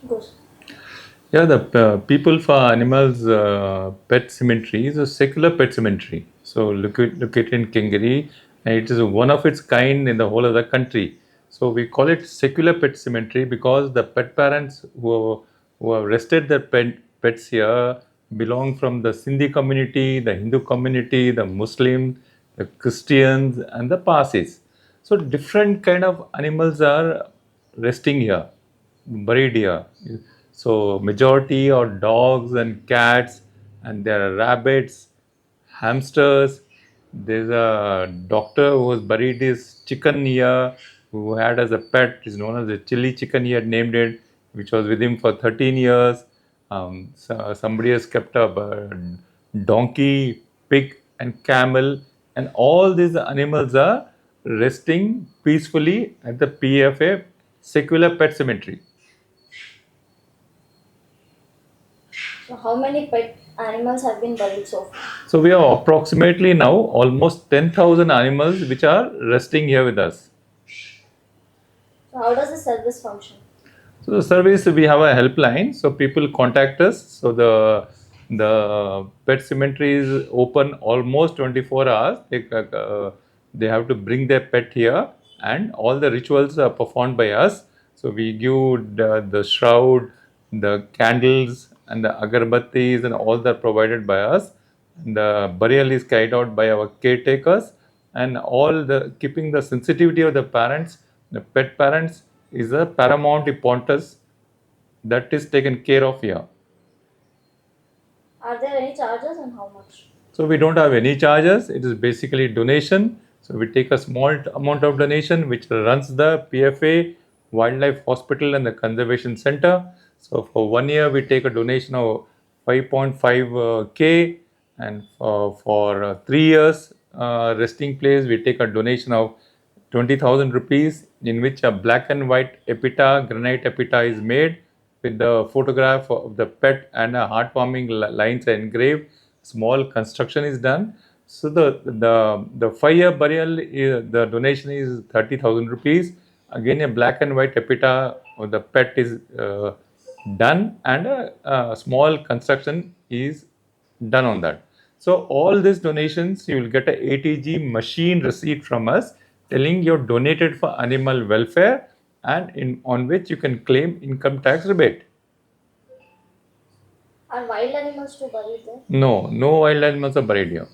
Good. Yeah, the People for Animals Pet Cemetery is a secular pet cemetery. So located in Kengari, and it is one of its kind in the whole of the country. So we call it secular pet cemetery because the pet parents who have rested their pets here belong from the Sindhi community, the Hindu community, the Muslim, the Christians, and the Parsis. So different kind of animals are resting here, buried here. So majority are dogs and cats, and there are rabbits, hamsters. There's a doctor who was buried his chicken here, who had as a pet, is known as a chili chicken. He had named it, which was with him for 13 years. Somebody has kept up a donkey, pig, and camel, and all these animals are resting peacefully at the PFA secular pet cemetery. So, how many pet animals have been buried so far? So we have approximately now almost 10,000 animals which are resting here with us. So, how does the service function? So the service, we have a helpline, so people contact us. So the pet cemetery is open almost 24 hours. They have to bring their pet here, and all the rituals are performed by us. So we give the shroud, the candles, and the agarbattis, and all that provided by us. And the burial is carried out by our caretakers, and all the keeping the sensitivity of the parents, the pet parents, is a paramount importance that is taken care of here. Are there any charges and how much? So we don't have any charges. It is basically donation. So we take a small amount of donation which runs the PFA Wildlife Hospital and the Conservation Center. So for 1 year we take a donation of 5.5 K, and for 3 years resting place we take a donation of 20,000 rupees, in which a black and white epitaph, granite epitaph is made with the photograph of the pet, and a heartwarming lines are engraved. Small construction is done. So the 5 year burial, the donation is 30,000 rupees. Again, a black and white epitaph of the pet is done, and a small construction is done on that. So all these donations, you will get a ATG machine receipt from us telling you're donated for animal welfare, and on which you can claim income tax rebate. Are wild animals too buried there? No, no wild animals are buried here.